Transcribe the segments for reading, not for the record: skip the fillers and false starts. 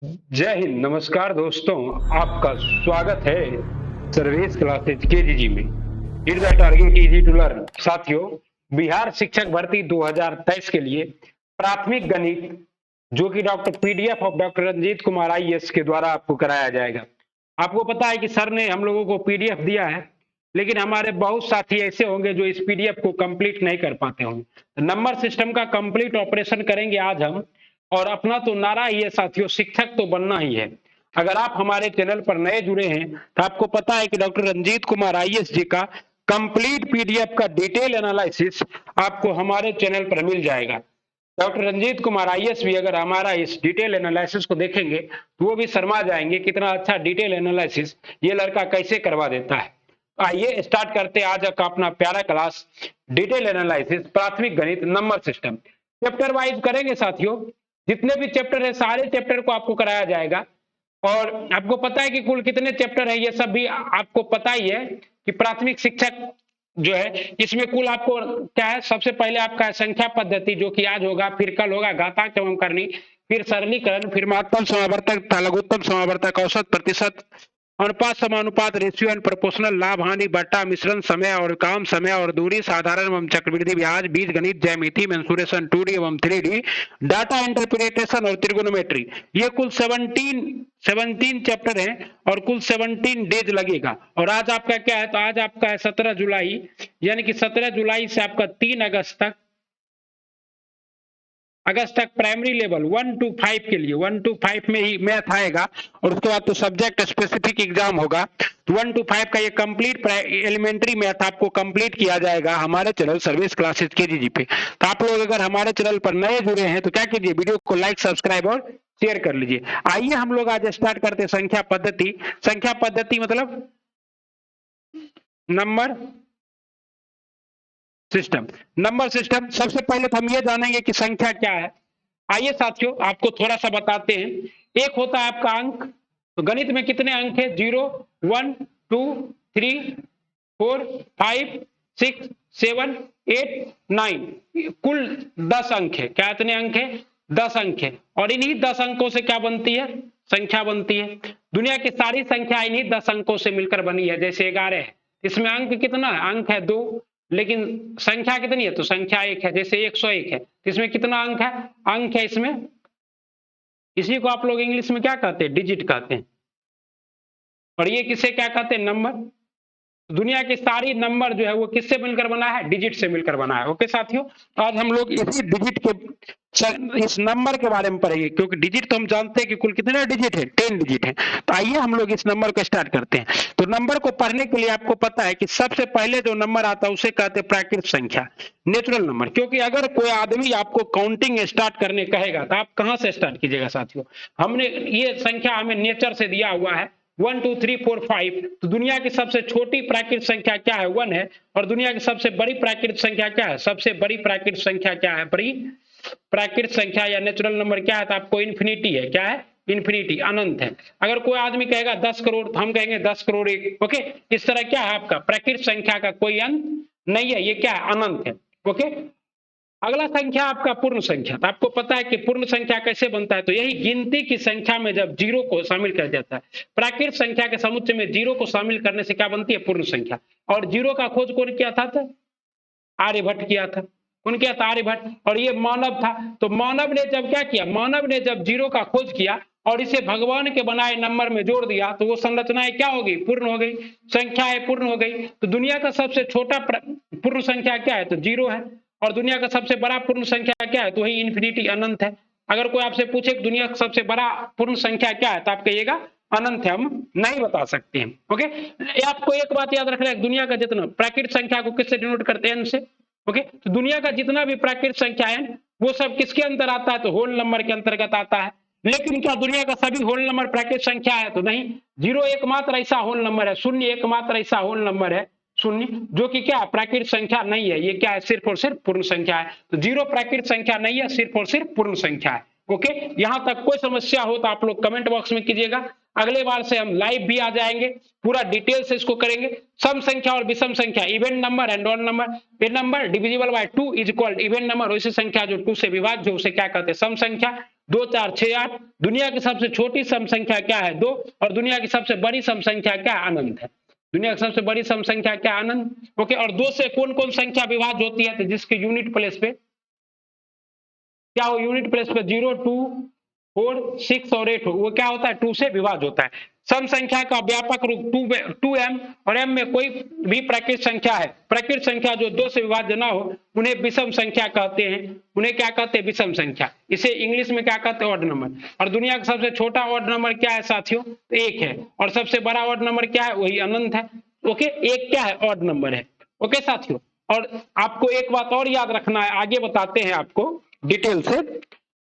जय हिंद। नमस्कार दोस्तों, आपका स्वागत है सर्वेश क्लासेज केजीजी में। It the target easy to learn. साथियों, बिहार शिक्षक भर्ती 2023 के लिए प्राथमिक गणित जो कि doctor PDF of doctor Ranjit Kumar IAS के द्वारा आपको कराया जाएगा। आपको पता है कि सर ने हम लोगों को पीडीएफ दिया है, लेकिन हमारे बहुत साथी ऐसे होंगे जो इस पीडीएफ को कंप्लीट नहीं कर पाते होंगे। नंबर सिस्टम का कंप्लीट ऑपरेशन करेंगे आज हम, और अपना तो नारा ही है साथियों, शिक्षक तो बनना ही है। अगर आप हमारे चैनल पर नए जुड़े हैं तो आपको पता है कि डॉक्टर रंजीत कुमार आईएएस जी का कंप्लीट पीडीएफ का डिटेल एनालिसिस आपको हमारे चैनल पर मिल जाएगा। डॉक्टर रंजीत कुमार आईएएस भी अगर हमारा इस डिटेल एनालिसिस को देखेंगे तो वो भी शर्मा जाएंगे, कितना अच्छा डिटेल एनालिसिस ये लड़का कैसे करवा देता है। आइए स्टार्ट करते हैं आज का अपना प्यारा क्लास, डिटेल एनालिसिस प्राथमिक गणित नंबर सिस्टम। चैप्टर वाइज करेंगे साथियों, जितने भी चैप्टर है सारे चैप्टर को आपको कराया जाएगा। और आपको पता है कि कुल कितने चैप्टर है, ये सब भी आपको पता ही है कि प्राथमिक शिक्षक जो है इसमें कुल आपको क्या है। सबसे पहले आपका है संख्या पद्धति, जो कि आज होगा, फिर कल होगा घातांक एवं करनी, फिर सरलीकरण, फिर महत्तम समावर्तक, लघुत्तम समावर्तक, औसत, प्रतिशत, अनुपात, समानुपात, रेशियो एंड प्रोपोर्शनल, लाभ हानि, बट्टा, मिश्रण, समय और काम, समय और दूरी, साधारण एवं चक्रवृद्धि ब्याज, बीज गणित, ज्यामिति, मेंसुरेशन, 2D एवं 3D, डाटा इंटरप्रिटेशन और त्रिगोनोमेट्री। ये कुल 17 चैप्टर हैं और कुल 17 डेज लगेगा। और आज आपका क्या है, तो आज आपका है 17 जुलाई, यानी कि 17 जुलाई से आपका 3 अगस्त तक प्राइमरी लेवल 1 to 5 के लिए 1 to 5 में ही मैथ आएगा, और उसके बाद तो सब्जेक्ट स्पेसिफिक एग्जाम होगा। 1 to 5 का ये कंप्लीट एलिमेंट्री मैथ आपको कंप्लीट किया जाएगा हमारे चैनल सर्विस क्लासेज केजीजी पे। तो आप लोग अगर हमारे चैनल पर नए जुड़े हैं तो क्या कीजिए, वीडियो को लाइक, सब्सक्राइब और शेयर कर लीजिए। आइए हम लोग आज स्टार्ट करते हैं संख्या पद्धति। संख्या पद्धति मतलब नंबर सिस्टम। नंबर सिस्टम, सबसे पहले तो हम ये जानेंगे कि संख्या क्या है। आइए साथियों, आपको थोड़ा सा बताते हैं। एक होता है आपका अंक, तो गणित में कितने अंक है? 0, 1, 2, 3, 4, 5, 6, 7, 8, 9, कुल 10 अंक है। क्या इतने अंक है? 10 अंक है। और इन्हीं 10 अंकों से क्या बनती है? संख्या बनती है। दुनिया की सारी संख्या इन्हीं 10 अंकों से मिलकर बनी है। जैसे 11 है, इसमें अंक कितना है? अंक है 2, लेकिन संख्या कितनी है? तो संख्या 1 है। जैसे 101 है, तो इसमें कितना अंक है? अंक है इसमें। इसी को आप लोग इंग्लिश में क्या कहते हैं? डिजिट कहते हैं। और ये किसे क्या कहते हैं? नंबर। दुनिया की सारी नंबर जो है वो किससे मिलकर बना है? डिजिट से मिलकर बना है। ओके साथियों, आज हम लोग इसी डिजिट के इस नंबर के बारे में पढ़ेंगे, क्योंकि डिजिट तो हम जानते हैं कि कुल कितने डिजिट है? 10 डिजिट है। तो आइए हम लोग इस नंबर को स्टार्ट करते हैं। तो नंबर को पढ़ने के लिए आपको पता है कि सबसे पहले जो नंबर आता है उसे कहते हैं प्राकृत संख्या, नेचुरल नंबर। क्योंकि अगर कोई आदमी आपको काउंटिंग स्टार्ट करने कहेगा तो आप कहां से स्टार्ट कीजिएगा साथियों? हमने ये संख्या हमें नेचर से दिया हुआ है 1 2 3 4 5। तो दुनिया की सबसे छोटी प्राकृत संख्या क्या है? 1 है। और दुनिया की सबसे बड़ी प्राकृत संख्या क्या है? सबसे बड़ी प्राकृत संख्या क्या है? बड़ी प्राकृत संख्या या नेचुरल नंबर क्या है? तो आपको इन्फिनिटी है। क्या है? इन्फिनिटी, अनंत है। अगर कोई आदमी कहेगा 10 करोड़, तो हम कहेंगे 10 करोड़ 1। ओके, इस तरह क्या है? आपका प्राकृत संख्या का कोई अंत नहीं है, ये क्या है? अनंत है। ओके, अगला संख्या आपका पूर्ण संख्या। तो आपको पता है कि पूर्ण संख्या कैसे बनता है? तो यही गिनती की संख्या में जब जीरो को शामिल कर जाता है, प्राकृत संख्या के समुच्चय में जीरो को शामिल करने से क्या बनती है? पूर्ण संख्या। और जीरो का खोज कौन किया था? आर्यभट्ट किया था। कौन किया था? आर्यभट्ट। और ये मानव था। तो मानव ने जब क्या किया? मानव ने जब जीरो का खोज किया और इसे भगवान के बनाए नंबर में जोड़ दिया, तो वो संरचनाएं क्या हो गई? पूर्ण हो गई, संख्याएं पूर्ण हो गई। तो दुनिया का सबसे छोटा पूर्ण संख्या क्या है? तो जीरो है। और दुनिया का सबसे बड़ा पूर्ण संख्या क्या है? तो वही इन्फिनिटी, अनंत है। अगर कोई आपसे पूछे कि दुनिया का सबसे बड़ा पूर्ण संख्या क्या है, तो आप कहिएगा अनंत है। हम नहीं बता सकते हैं। ओके, आपको एक बात याद रखना है, दुनिया का जितना प्राकृत संख्या को किससे डिनोट करते हैं? एन से। ओके, तो दुनिया का जितना भी प्राकृत संख्या है वो सब किसके अंदर आता है? तो होल नंबर के अंतर्गत आता है। लेकिन क्या दुनिया का सभी होल नंबर प्राकृत संख्या है? तो नहीं। जीरो एकमात्र ऐसा होल नंबर है, शून्य एकमात्र ऐसा होल नंबर है, शून्य, जो कि क्या प्राकृत संख्या नहीं है। ये क्या है? सिर्फ और सिर्फ पूर्ण संख्या है। तो जीरो प्राकृत संख्या नहीं है, सिर्फ और सिर्फ पूर्ण संख्या है। ओके, यहां तक कोई समस्या हो तो आप लोग कमेंट बॉक्स में कीजिएगा। अगले बार से हम लाइव भी आ जाएंगे, पूरा डिटेल से इसको करेंगे। सम संख्या और विषम संख्या, event number and odd number. A number divisible by 2 is equal event number. वैसी संख्या जो 2 से विभाज्य हो उसे क्या कहते हैं? सम संख्या। 2 4 6 8। दुनिया की सबसे छोटी सम संख्या क्या है? 2। और दुनिया की सबसे बड़ी सम संख्या क्या है? अनंत है। दुनिया की सबसे बड़ी सम संख्या क्या? अनंत। ओके, और 2 से कौन कौन संख्या विभाज्य होती है? तो जिसके यूनिट प्लेस पे क्या हो? यूनिट प्लेस पे 0 2 4 6 और 8 हो, वो क्या होता है? 2 से विभाज्य होता है। सम संख्या का व्यापक रूप 2m, और m में कोई भी प्राकृत संख्या है, प्राकृत संख्या जो 2 से विभाज्य ना हो, उन्हें विषम संख्या कहते हैं। उन्हें क्या कहते हैं? विषम संख्या। इसे इंग्लिश में क्या कहते हैं? Odd number. और दुनिया का सबसे छोटा ऑड नंबर क्या है साथियों? 1 है। और सबसे बड़ा ऑड नंबर क्या है? वही अनंत है। ओके, 1 क्या है? ऑड नंबर है। ओके साथियों, और आपको एक बात और याद रखना है, आगे बताते हैं आपको डिटेल से।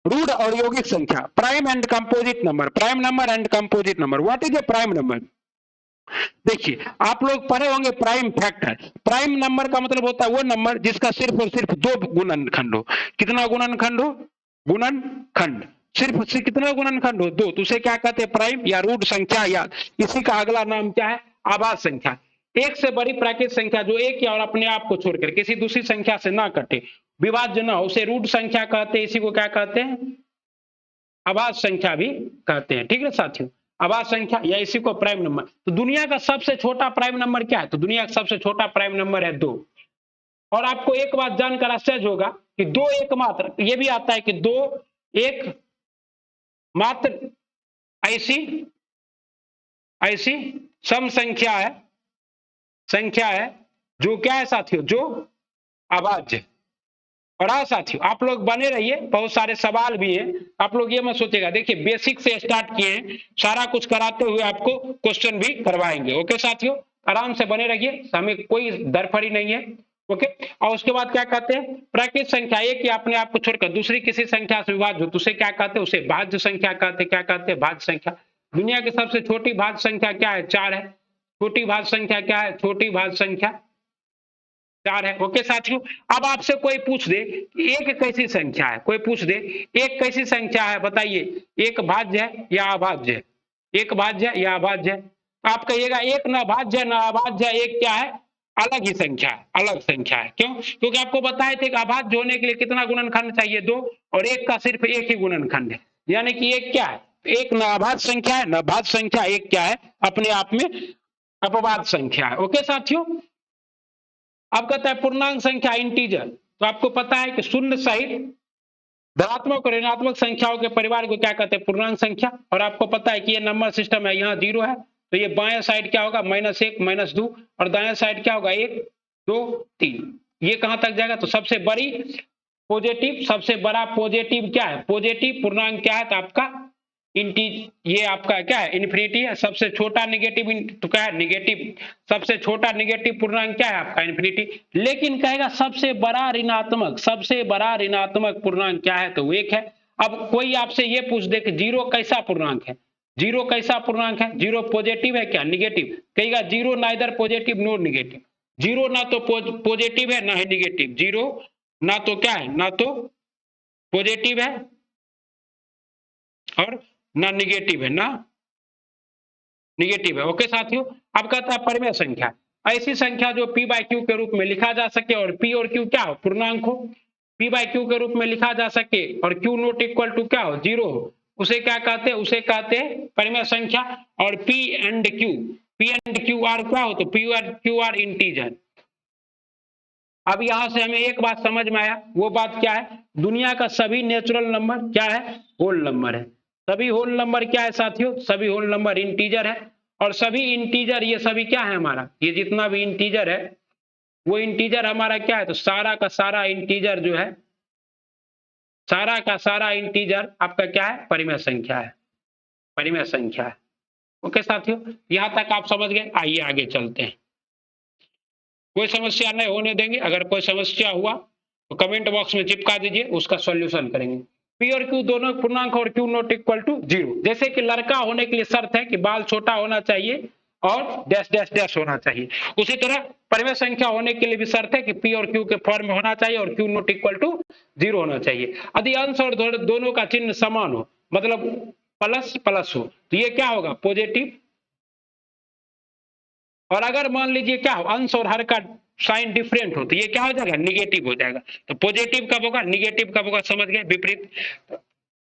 रूट और यौगिक संख्या, prime and composite number, prime number and composite number. What is a prime number? देखिए, आप लोग पढ़े होंगे प्राइम फैक्टर। प्राइम नंबर का मतलब होता है वो नंबर जिसका सिर्फ और सिर्फ 2 गुणनखंड हो। कितना गुणनखंड हो? गुणनखंड। सिर्फ से कितना गुणनखंड हो? 2। तो उसे क्या कहते हैं? प्राइम या रूट संख्या, या इसी का अगला नाम क्या है? आभाज्य संख्या। एक से बड़ी प्राकृत संख्या जो एक या और अपने आप को छोड़कर किसी दूसरी संख्या से ना कटे, विभाज्य ना हो, उसे रूट संख्या कहते हैं। इसी को क्या कहते हैं? आभाज्य संख्या भी कहते हैं। ठीक है साथियों, आभाज्य संख्या या इसी को प्राइम नंबर। तो दुनिया का सबसे छोटा प्राइम नंबर क्या है? तो दुनिया का सबसे छोटा प्राइम नंबर है 2। और आपको एक बात जानकर आश्चर्य होगा कि 2 एकमात्र, ये भी आता है कि 2 एक मात्र ऐसी ऐसी सम संख्या है जो क्या है साथियों? जो अभाज्य है। और हाँ साथियों, आप लोग बने रहिए, बहुत सारे सवाल भी हैं। आप लोग ये मत सोचेगा, देखिए बेसिक से स्टार्ट किए हैं, सारा कुछ कराते हुए आपको क्वेश्चन भी करवाएंगे। ओके साथियों, आराम से बने रहिए, हमें कोई दरफड़ी नहीं है। ओके, और उसके बाद क्या कहते हैं? प्राकृत संख्या एक या अपने आप को छोड़कर दूसरी किसी संख्या से विभाज्य हो तो उसे क्या कहते हैं? उसे भाज्य संख्या कहते हैं। क्या कहते हैं? भाज्य संख्या। दुनिया की सबसे छोटी भाज्य संख्या क्या है? 4 है। छोटी भाज्य संख्या क्या है? छोटी भाज्य संख्या 4 है। ओके साथियों, अब आपसे कोई पूछ दे कि एक कैसी संख्या है, कोई पूछ दे एक कैसी संख्या है, बताइए, एक भाज्य है या अभाज्य है? एक भाज्य है या अभाज्य है? आप कहिएगा एक ना भाज्य है ना अभाज्य है, एक क्या है? अलग ही संख्या है, अलग संख्या है। क्यों? क्योंकि आपको बताए थे कि अभाज्य होने के लिए कितना गुणनखंड चाहिए? 2, और एक का सिर्फ एक ही गुणनखंड है, यानी कि एक क्या है? एक ना अभाज्य संख्या है ना भाज्य संख्या, एक क्या है? अपने आप में अपवाद संख्या है। ओके साथियों, अब कहता है पूर्णांक संख्या इंटीजर। तो आपको पता है कि शून्य सहित धनात्मक और ऋणात्मक संख्याओं के परिवार को क्या कहते हैं? पूर्णांक संख्या। और आपको पता है कि ये नंबर सिस्टम है, यहाँ 0 है, तो ये बाएं साइड क्या होगा? -1 -2, और दाएं साइड क्या होगा? 1 2 3। ये कहां तक जाएगा? तो सबसे बड़ी पॉजिटिव, सबसे बड़ा पॉजिटिव क्या है? पॉजिटिव पूर्णांक क्या है? तो आपका ये आपका क्या है? इन्फिनिटी है। सबसे छोटा नेगेटिव तो क्या है? नेगेटिव। सबसे छोटा नेगेटिव पूर्णांक क्या है? आपका इन्फिनिटी। लेकिन कहेगा सबसे बड़ा ऋणात्मक, सबसे बड़ा ऋणात्मक पूर्णांक क्या है? तो 1 है। अब कोई आपसे ये पूछ दे कि 0 कैसा पूर्णांक है? 0 कैसा पूर्णांक है? 0 पॉजिटिव है क्या निगेटिव? कहेगा 0 नाइदर पॉजिटिव नो नेगेटिव। 0 ना तो पॉजिटिव है ना है निगेटिव। 0 ना तो क्या है? ना तो पॉजिटिव है और ना निगेटिव है, ना निगेटिव है। ओके साथियों, अब कहता है परिमेय संख्या, ऐसी संख्या जो p बाय क्यू के रूप में लिखा जा सके और p और q क्या हो? पूर्णांक हो। p बाय क्यू के रूप में लिखा जा सके और q नॉट इक्वल टू क्या हो? 0 हो, उसे क्या कहते हैं? उसे कहते हैं परिमेय संख्या। और p एंड q आर क्या हो? तो p और q आर इंटीजर। अब यहां से हमें एक बात समझ में आया, वो बात क्या है? दुनिया का सभी नेचुरल नंबर क्या है? होल नंबर है। सभी होल नंबर क्या है साथियों? सभी होल नंबर इंटीजर है। और सभी इंटीजर, ये सभी क्या है हमारा? ये जितना भी इंटीजर है वो इंटीजर हमारा क्या है? तो सारा का सारा इंटीजर जो है, सारा का सारा इंटीजर आपका क्या है? परिमेय संख्या है, परिमेय संख्या है। ओके साथियों, यहां तक आप समझ गए। आइए आगे चलते हैं, कोई समस्या नहीं होने देंगे। अगर कोई समस्या हुआ तो कमेंट बॉक्स में चिपका दीजिए, उसका सॉल्यूशन करेंगे। पी और क्यू दोनों पूर्णांक और क्यू नॉट इक्वल टू 0। जैसे कि लड़का होने के लिए शर्त है कि बाल छोटा होना चाहिए और डैश डैश डैश होना चाहिए, उसी तरह परिमेय संख्या होने के लिए भी शर्त है कि पी और क्यू के फॉर्म में होना चाहिए और क्यू नॉट इक्वल टू 0 होना चाहिए। यदि अंश और दोनों का चिन्ह समान हो, मतलब प्लस प्लस हो, तो ये क्या होगा? पॉजिटिव। और अगर मान लीजिए क्या हो? अंश और हर का साइन डिफरेंट हो, तो ये क्या हो जाएगा? निगेटिव हो जाएगा। तो पॉजिटिव कब होगा? निगेटिव कब होगा? समझ गए? विपरीत।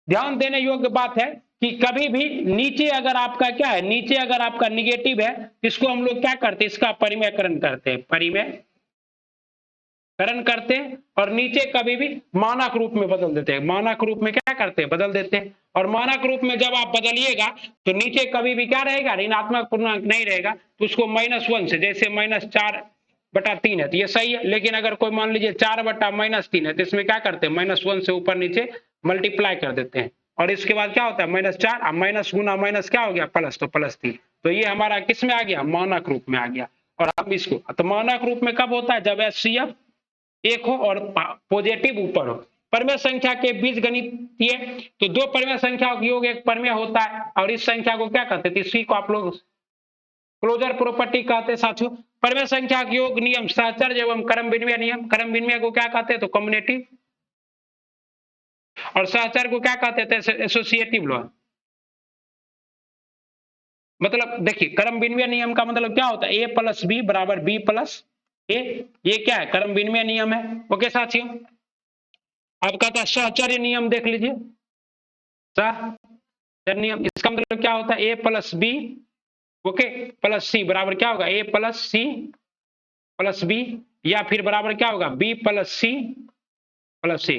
ध्यान देने योग्य बात है कि कभी भी नीचे अगर आपका क्या है, नीचे अगर आपका निगेटिव है, इसको हम लोग क्या करते हैं, इसका परिमेयकरण करते हैं, परिमेयकरण करते हैं, और नीचे कभी भी मानक रूप में बदल देते हैं, मानक रूप में क्या करते हैं, बदल देते हैं। और मानक रूप में जब आप बदलिएगा तो नीचे कभी भी क्या रहेगा, ऋणात्मक पूर्णांक नहीं रहेगा, तो उसको -1 से, जैसे -4/3 है तो ये सही है। लेकिन अगर कोई मान लीजिए 4/-3 है तो इसमें क्या करते हैं, -1 से ऊपर नीचे मल्टीप्लाई कर देते हैं, और इसके बाद क्या होता है, -4, अब माइनस गुना माइनस क्या हो गया, प्लस, तो +3। तो ये हमारा किस में आ गया, मानक रूप में आ गया। और हम इसको, तो मानक रूप में कब होता है, जब HCF 1 हो और पॉजिटिव ऊपर हो। परमेय संख्या के बीजगणितीय, तो दो परमेय संख्याओं का योग एक परमेय होता है, और इस संख्या को क्या कहते हैं, इसी को आप लोग क्लोजर प्रॉपर्टी कहते हैं साथियों। परमेय संख्या के योग नियम सहचर्य एवं क्रम विनिमय नियम, क्रम विनिमय को क्या कहते हैं, तो कम्युनिटी, और सहचर्य को क्या कहते थे, एसोसिएटिव लॉ। मतलब देखिए, क्रम विनिमय नियम का मतलब क्या होता है, A + B = B + A, ये क्या है, क्रम विनिमय नियम है। ओके साथियों, अब कहता है सहचर्य नियम, देख लीजिए सहचर्य नियम, इसका मतलब क्या होता है, A + B, ओके, + C बराबर क्या होगा, A + C + B, या फिर बराबर क्या होगा, B + C + A।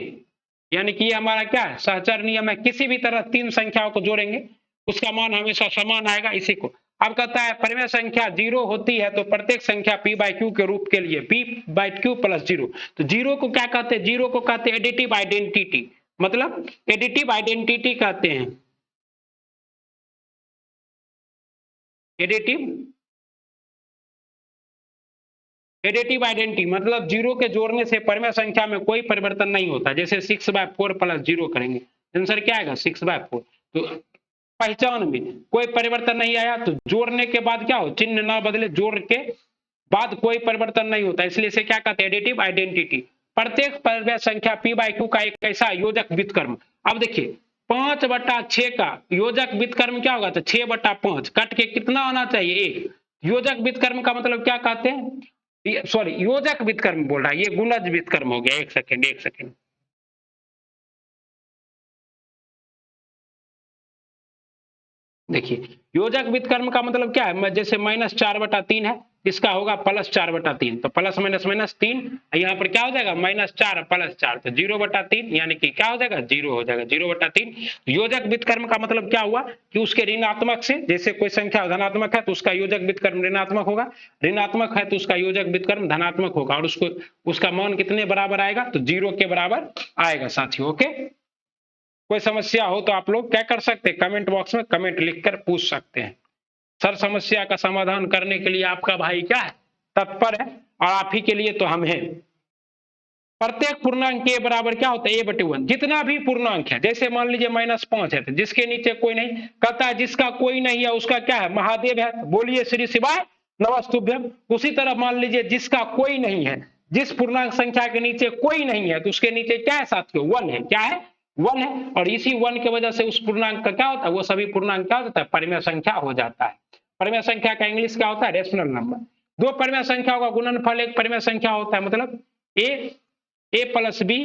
यानी कि ये हमारा क्या है, सहचर्य नियम है। किसी भी तरह तीन संख्याओं को जोड़ेंगे उसका मान हमेशा समान आएगा, इसी को। अब कहता है परिमेय संख्या 0 होती है तो प्रत्येक संख्या p/q के रूप के लिए p/q + 0। तो 0 को क्या कहते हैं, 0 को कहते हैं एडिटिव आइडेंटिटी, मतलब एडिटिव आइडेंटिटी कहते हैं, एडिटिव आइडेंटिटी मतलब 0 के जोड़ने से परिमेय संख्या में कोई परिवर्तन नहीं होता। जैसे 6/4 + 0 करेंगे, आंसर क्या आएगा, 6/4। तो पहचान में कोई परिवर्तन नहीं आया, तो जोड़ने के बाद क्या हो, चिन्ह ना बदले, जोड़ के बाद कोई परिवर्तन नहीं होता, इसलिए इसे क्या कहते हैं, एडिटिव आइडेंटिटी। प्रत्येक परिमेय संख्या p/q का एक ऐसा योजक व्युत्क्रम। अब देखिए 5/6 का योजक व्युत्क्रम क्या होगा, तो 6/5 कट के कितना आना चाहिए, 1। योजक व्युत्क्रम का मतलब क्या कहते हैं, सॉरी योजक व्युत्क्रम बोल रहा है, ये गुणज व्युत्क्रम हो गया। एक सेकेंड, देखिए योजक व्युत्क्रम का मतलब क्या है, जैसे -4/3 है, इसका होगा +4/3, तो प्लस माइनस -3, यहाँ पर क्या हो जाएगा, -4 + 4, तो 0/3, यानी कि क्या हो जाएगा, 0 हो जाएगा, 0/3। योजक व्युत्क्रम का मतलब क्या हुआ कि उसके ऋणात्मक से, जैसे कोई संख्या धनात्मक है तो उसका योजक व्युत्क्रम ऋणात्मक होगा, ऋणात्मक है तो उसका योजक व्युत्क्रम धनात्मक होगा, और उसका मान कितने बराबर आएगा, तो 0 के बराबर आएगा साथियों। ओके, कोई समस्या हो तो आप लोग क्या कर सकते हैं, कमेंट बॉक्स में कमेंट लिखकर पूछ सकते हैं। सर समस्या का समाधान करने के लिए आपका भाई क्या है, तत्पर है, और आप ही के लिए तो हम हैं। प्रत्येक पूर्णांक के बराबर क्या होता है, a/1। जितना भी पूर्णांक है, जैसे मान लीजिए -5 है तो जिसके नीचे कोई नहीं, कहता है जिसका कोई नहीं है उसका क्या है, महादेव है, बोलिए श्री शिवाय नमस्तुभ्यम। उसी तरह मान लीजिए जिसका कोई नहीं है, जिस पूर्णांक संख्या के नीचे कोई नहीं है तो उसके नीचे क्या है साथियों, 1 है, क्या है, 1 है, और इसी 1 की वजह से उस पूर्णांक का क्या होता है, वो सभी पूर्णांक क्या होता है, परिमेय संख्या हो जाता है। परिमेय संख्या का इंग्लिश क्या होता है, रेशनल नंबर। दो परिमेय संख्याओं का गुणनफल एक परिमेय संख्या होता है, मतलब a + b,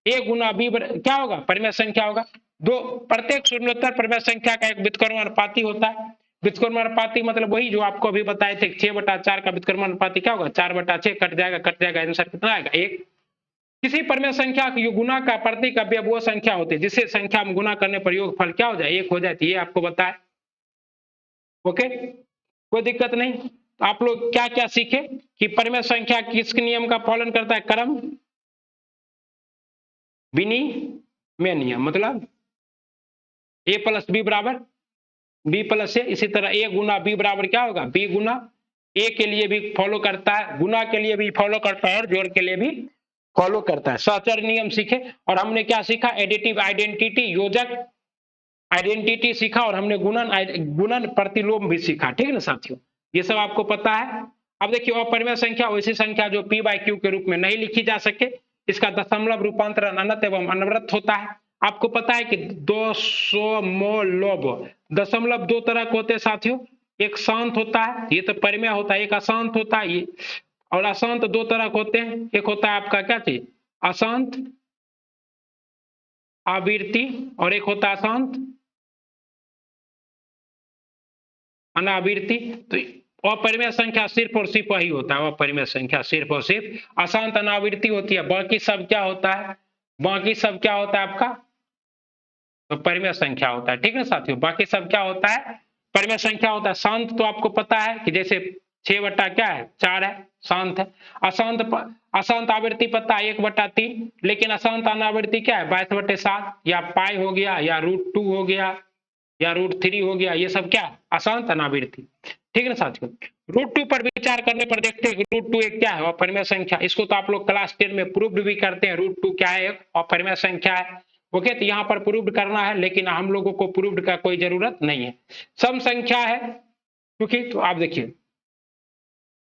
a Guna b क्या होगा, परिमेय संख्या होगा। दो प्रत्येक शून्योत्तर परिमेय संख्या का एक व्युत्क्रमानुपाती होता है। व्युत्क्रमानुपाती मतलब वही जो आपको अभी बताए थे, 6/4 का व्युत्क्रमानुपाती क्या होगा, 4/6, कट जाएगा, आंसर कितना आएगा, 1। किसी परिमेय संख्या की गुना का प्रतीक अवयव वो संख्या होती है जिसे संख्या में गुना करने पर योगफल क्या हो जाए, 1 हो जाए, ये आपको बताए। ओके, कोई दिक्कत नहीं। आप लोग क्या क्या सीखे कि परिमेय संख्या किस नियम का पालन करता है, क्रम विनिमय नियम, मतलब a + b = b + a। इसी तरह a गुना b बराबर क्या होगा, b गुना a के लिए भी फॉलो करता है, गुना के लिए भी फॉलो करता है, और जोड़ के लिए भी फॉलो करता है। सहचर्य नियम सीखे, और हमने क्या सीखा, एडिटिव आइडेंटिटी, योजक आइडेंटिटी सीखा, और हमने गुणन प्रतिलोम भी सीखा। ठीक है ना साथियों, ये सब आपको पता है। अब देखिए अपरिमेय संख्या वैसी संख्या जो p/q के रूप में नहीं लिखी जा सके, इसका दशमलव रूपांतरण अनंत एवं अनवरत होता है। आपको पता है कि 200 दशमलव दो तरह के होते हैं साथियों, एक शांत होता है, ये तो परिमेय होता है, एक अशांत होता है, ये और अशांत दो तरह के होते हैं। एक होता है आपका क्या चीज, अशांत आवृत्ति और एक होता है अशांत अनावृत्ति। तो अपरिमेय संख्या सिर्फ और सिर्फ वही होता है, अपरिमेय संख्या सिर्फ और सिर्फ अशांत अनावृत्ति होती है। बाकी सब क्या होता है, बाकी सब क्या होता है आपका, तो परिमेय संख्या होता है। ठीक है साथियों, बाकी सब क्या होता है, परिमेय संख्या होता है। शांत तो आपको पता है कि जैसे 6 क्या है 4 है, शांत है। अशांत आवृत्ति पता है 1/3, लेकिन अशांत अनावृत्ति क्या है 22/7, या पाई हो गया, या √2 हो गया, या √3 हो गया, ये सब क्या अशांत अनावृत्ति। ठीक है ना साथियों, √2 पर विचार करने पर देखते हैं कि √2 एक क्या है, अपरिमेय संख्या। इसको तो आप लोग क्लास 10 में प्रूव्ड भी करते हैं, √2 क्या है, एक अपरिमेय संख्या है। ओके, तो यहाँ पर प्रूव्ड करना है, लेकिन हम लोगों को प्रूव्ड का कोई जरूरत नहीं है, सम संख्या है क्योंकि। तो आप देखिए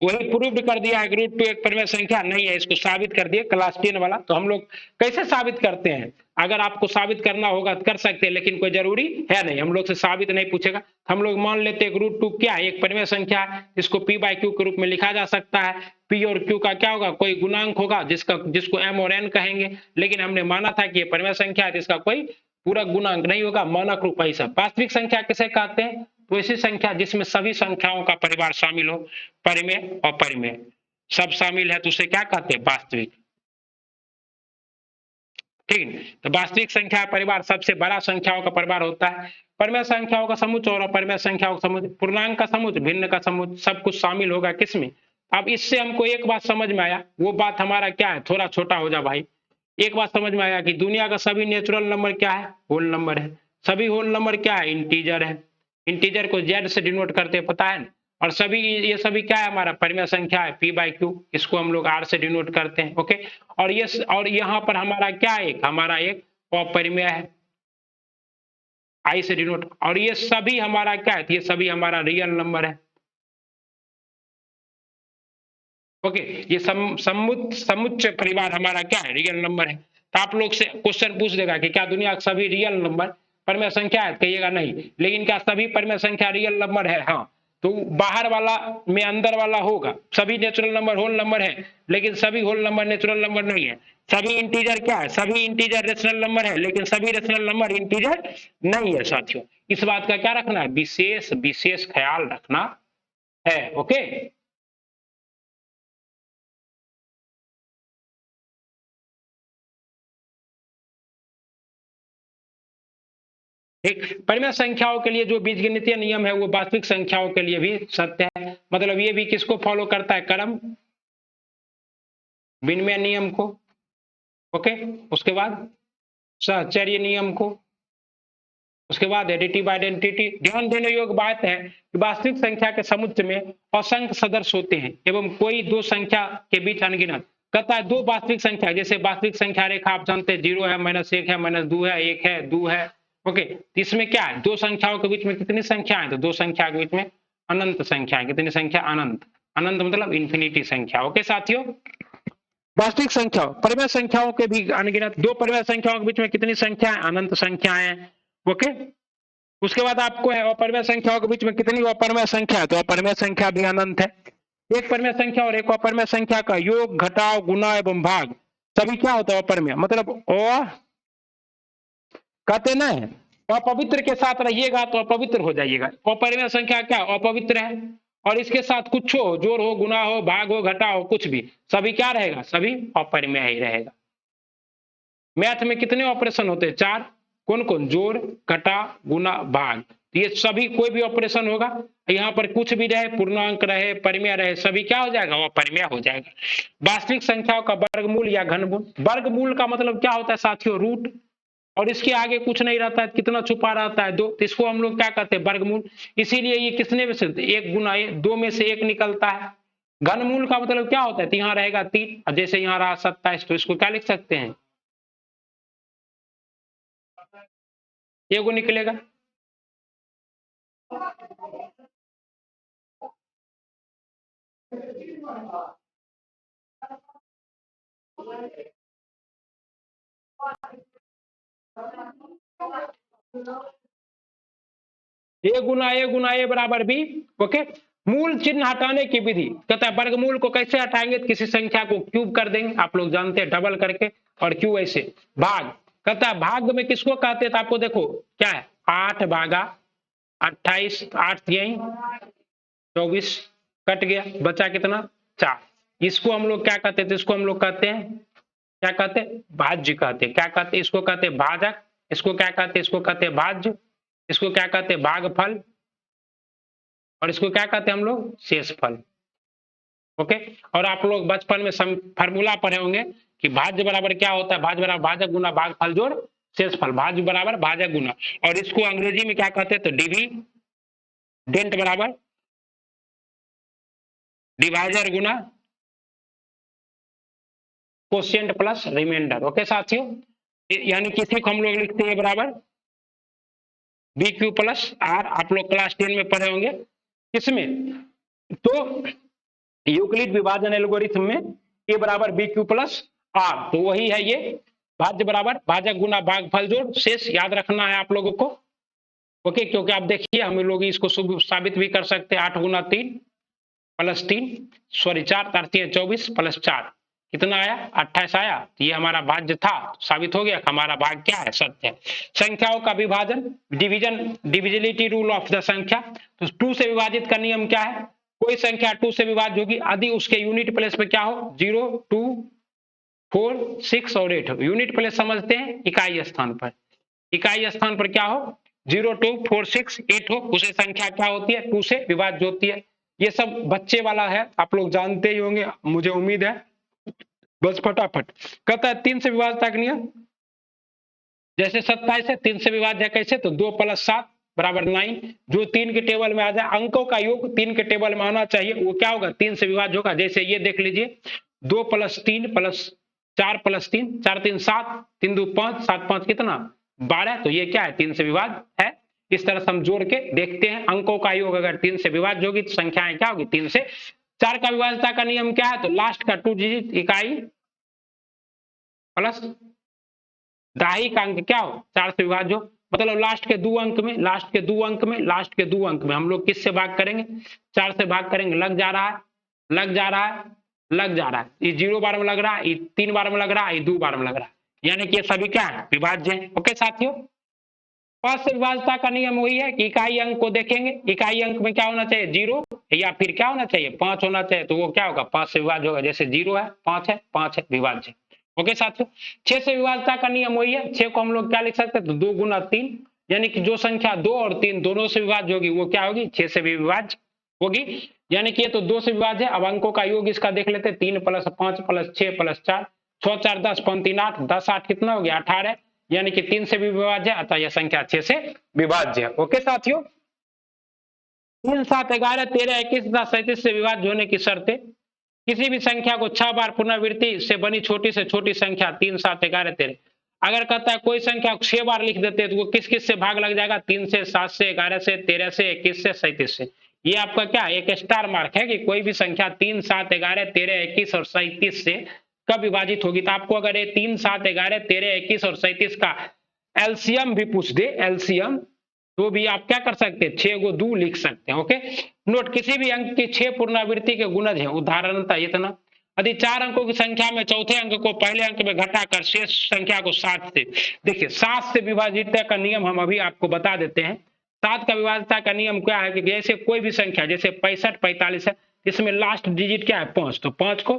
वही प्रूव्ड कर दिया है, √2 एक परिमेय संख्या नहीं है, इसको साबित कर दिए क्लास 10 वाला। तो हम लोग कैसे साबित करते हैं, अगर आपको साबित करना होगा तो कर सकते हैं, लेकिन कोई जरूरी है नहीं, हम लोग से साबित नहीं पूछेगा। हम लोग मान लेते हैं √2 क्या है, एक परिमेय संख्या है, इसको p/q के रूप में लिखा जा सकता है। p और q का क्या होगा, कोई गुणांक होगा जिसको m और n कहेंगे, लेकिन हमने माना था कि ये परिमेय संख्या है, इसका कोई पूरा गुणांक नहीं होगा, मानक रूप है सब। वास्तविक संख्या किसे कहते हैं, तो ऐसी संख्या जिसमें सभी संख्याओं का परिवार शामिल हो, परिमेय अपरिमेय सब शामिल है, तो उसे क्या कहते हैं, वास्तविक। ठीक है, तो वास्तविक संख्या परिवार सबसे बड़ा संख्याओं का परिवार होता है। परिमेय संख्याओं का समुच्चय और अपरिमेय संख्याओं का समुच्चय, पूर्णांक का समुच्चय, भिन्न का समुच्चय, सब कुछ शामिल होगा किसमें। अब इससे हमको एक बात समझ में आया, वो बात हमारा क्या है, थोड़ा छोटा हो जा भाई। एक बात समझ में आया कि दुनिया का सभी नेचुरल नंबर क्या है, होल नंबर है। सभी होल नंबर क्या है, इंटीजर है। इंटीजर को जेड से डिनोट करते हैं, पता है। और सभी ये सभी क्या है, हमारा परिमेय संख्या है, p/q, इसको हम लोग r से डिनोट करते हैं। ओके, और यहाँ पर हमारा क्या है, हमारा एक अपरिमेय है, i से डिनोट। और ये सभी हमारा क्या है, ये सभी हमारा रियल नंबर है। ओके, ये समुच्चय परिवार हमारा क्या है, रियल नंबर है। तो आप लोग से क्वेश्चन पूछ देगा कि क्या दुनिया के सभी रियल नंबर परिमेय संख्या है, कहिएगा नहीं। लेकिन क्या सभी परिमेय संख्या रियल नंबर है, हाँ। तो बाहर वाला में अंदर वाला होगा, सभी नेचुरल नंबर होल नंबर है, लेकिन सभी होल नंबर नेचुरल नंबर नहीं है। सभी इंटीजर क्या है, सभी इंटीजर रेशनल नंबर है, लेकिन सभी रेशनल नंबर इंटीजर नहीं है साथियों। इस बात का क्या रखना है, विशेष विशेष ख्याल रखना है। ओके, ठीक। परिमेय संख्याओं के लिए जो बीजगणितीय नियम है वो वास्तविक संख्याओं के लिए भी सत्य है। मतलब ये भी किसको फॉलो करता है, क्रम विनिमय नियम को। ओके, उसके बाद सहचर्य नियम को, उसके बाद एडिटिव आइडेंटिटी। ध्यान देने योग्य बात है कि वास्तविक संख्या के समुच्चय में असंख्य सदस्य होते हैं एवं कोई दो संख्या के बीच अनगिनत। कहता है दो वास्तविक संख्या, जैसे वास्तविक संख्या रेखा आप जानते हैं 0 है, -1 है, -2 है, 1 है, 2 है। ओके, इसमें क्या है, दो संख्याओं के बीच में कितनी संख्याएं, तो दो संख्या के बीच में अनंत संख्याएं। कितनी संख्या, अनंत। अनंत मतलब इन्फिनिटी संख्या। ओके साथियों, वास्तविक संख्या परिमेय संख्याओं के भी अनगिनत। दो परिमेय संख्याओं के बीच में कितनी संख्याएं, अनंत संख्याएं। ओके, उसके बाद आपको है अपरिमेय संख्याओं के बीच में कितनी अपरिमेय संख्या है, तो अपरिमेय संख्या भी अनंत है। एक परिमेय संख्या और एक अपरिमेय संख्या का योग, घटाव, गुना एवं भाग सभी क्या होता है, अपरिमेय। मतलब कहते ना है अपवित्र के साथ रहिएगा तो अपवित्र हो जाइएगा। अपरिमेय संख्या क्या अपवित्र है, और इसके साथ कुछ हो, जोड़ हो, गुना हो, भाग हो, घटा हो, कुछ भी, सभी क्या रहेगा, सभी अपरिमेय ही रहेगा। मैथ में कितने ऑपरेशन होते हैं, 4। कौन कौन, जोड़, घटा, गुना, भाग। ये सभी कोई भी ऑपरेशन होगा, यहाँ पर कुछ भी रहे, पूर्णांक रहे, परिमेय रहे, सभी क्या हो जाएगा, वो परिमेय हो जाएगा। वास्तविक संख्याओं का वर्गमूल या घनमूल। वर्गमूल का मतलब क्या होता है साथियों, रूट, और इसके आगे कुछ नहीं रहता है, कितना छुपा रहता है, 2। तो इसको हम लोग क्या कहते हैं, वर्गमूल। इसीलिए ये किसने में से, 1 गुना 2 में से 1 निकलता है। घनमूल का मतलब क्या होता है, तो यहाँ रहेगा 3, जैसे यहाँ रहा 27, तो इसको क्या लिख सकते हैं, एगो निकलेगा। ए गुना ए बराबर बी। ओके, मूल चिन्ह हटाने की विधि, कहता है वर्गमूल को कैसे हटाएंगे, किसी संख्या को क्यूब कर देंगे, आप लोग जानते हैं, डबल करके, और क्यू ऐसे। भाग, कहता है भाग में किसको कहते हैं, तो आपको देखो क्या है 8 भागा 28, 8 यही 24 कट गया, बचा कितना 4। इसको हम लोग क्या कहते थे, इसको हम लोग कहते हैं क्या कहते हैं, भाज्य कहते हैं। क्या कहते हैं, इसको कहते हैं भाजक, इसको क्या कहते हैं, इसको कहते हैं भाज्य, इसको क्या कहते हैं भागफल, और इसको क्या कहते हैं हम लोग शेषफल। ओके, और आप लोग बचपन में फार्मूला पढ़े होंगे कि भाज्य बराबर क्या होता है, भाज्य बराबर भाजक गुना भागफल जोड़ शेषफल, भाज्य बराबर भाजक गुना, और इसको अंग्रेजी में क्या कहते हैं, तो डिविडेंट बराबर डिवाइजर गुना कोशिएंट प्लस रिमाइंडर। ओके साथियों, यानी किसी को हम लोग लिखते हैं बराबर बी क्यू प्लस आर, आप लोग क्लास 10 में पढ़े होंगे किसमें, तो यूक्लिड विभाजन एल्गोरिथम में ए बराबर बी क्यू प्लस आर, तो वही है ये भाज्य बराबर भाजक गुना भागफल जोड़ शेष, याद रखना है आप लोगों को। ओके, क्योंकि आप देखिए हम लोग इसको साबित भी कर सकते हैं, 8 गुना 3 प्लस 3 सॉरी 4 तारती 24 प्लस 4 कितना आया 28 आया, तो ये हमारा भाज्य था, साबित हो गया हमारा भाग क्या है सत्य है। संख्याओं का विभाजन division divisibility rule of the संख्या, तो 2 से विभाजित का नियम क्या है, कोई संख्या 2 से विभाज्य होगी यदि उसके यूनिट प्लेस पे क्या हो 0, 2, 4, 6 और 8 हो। यूनिट प्लेस समझते हैं इकाई स्थान पर, इकाई स्थान पर क्या हो 0, 2, 4, 6, 8 हो, उसे संख्या क्या होती है 2 से विभाज्य होती है। ये सब बच्चे वाला है, आप लोग जानते ही होंगे मुझे उम्मीद है, बस फटाफट। कहता है 3 से विभाज्यता का नियम, जैसे 27 है 3 से विभाज्य है कैसे, तो 2 प्लस 7 बराबर 9, जो 3 के टेबल में आ जाए, अंकों का योग 3 के टेबल में आना चाहिए, वो क्या होगा 3 से विभाज्य होगा। जैसे ये देख लीजिए 2 प्लस 3 प्लस 4 प्लस 3, 4 3 7, 3 2 5, 7 5 कितना 12, तो ये क्या है 3 से विभाज्य है। इस तरह से हम जोड़ के देखते हैं, अंकों का योग अगर 3 से विभाज्य होगी तो संख्याएं क्या होगी 3 से। 4 का विभाज्यता का नियम क्या है, तो लास्ट का 2 डिजिट इकाई प्लस दाही का अंक क्या हो 4 से विभाज्य हो, मतलब लास्ट के 2 अंक में, लास्ट के 2 अंक में, लास्ट के 2 अंक में हम लोग किससे भाग करेंगे 4 से भाग करेंगे, लग जा रहा है, लग जा रहा है, लग जा रहा है, ये 0 बार में लग रहा है, ये 3 बार में लग रहा है, ये 2 बार में लग रहा है, यानी कि ये सभी क्या है विभाज्य है। ओके साथियों, 5 से विभाज्यता का नियम वही है कि इकाई अंक को देखेंगे, इकाई अंक में क्या होना चाहिए 0 या फिर क्या होना चाहिए 5 होना चाहिए, तो वो क्या होगा 5 से विभाज्य होगा, जैसे 0 है 5 है 5 है विभाज्य। ओके साथियों, 6 से विभाज्यता का नियम वही है, 6 को हम लोग क्या लिख सकते हैं, तो 2 गुना 3, यानी कि जो संख्या 2 और 3 दोनों से विभाज्य होगी वो क्या होगी 6 से भी विभाज्य होगी, यानी कि ये तो 2 से विभाज्य है। अब अंकों का योग इसका देख लेते हैं, 3 प्लस 5 प्लस 6 प्लस 4, 6 4 10 5 3 8, 10 8 कितना हो गया 18, यानी कि 3 से भी विभाज्य है, अतः यह संख्या 6 से विभाज्य है। ओके साथियों, 3 7 11 13 21 तथा 37 से विभाज्य होने की शर्तें, किसी भी संख्या को 6 बार पुनरावृत्ति से बनी छोटी से छोटी संख्या 3 7 11 13, अगर कहता है कोई संख्या 6 बार लिख देते हैं तो वो किस किस से भाग लग जाएगा 3 से 7 से 11 से 13 से 21 से 37 से। ये आपका क्या एक स्टार मार्क है कि कोई भी संख्या 3 7 11 13 21 और 37 से कब विभाजित होगी, तो आपको अगर ये 3 7 11 13 21 और 37 का एलसीएम भी पूछ दे, एलसीएम, तो भी आप क्या कर सकते हैं 6 को 2 लिख सकते हैं। ओके, नोट किसी भी अंक की 6 पुनरावृत्ति के गुणज है, उदाहरणतः इतना, यदि 4 अंकों की संख्या में चौथे अंक को पहले अंक में घटाकर शेष संख्या को 7 से, देखिए 7 से विभाजित का नियम हम अभी आपको बता देते हैं। 7 का विभाजिता का नियम क्या है कि जैसे कोई भी संख्या जैसे 65 45 है, इसमें लास्ट डिजिट क्या है 5, तो 5 को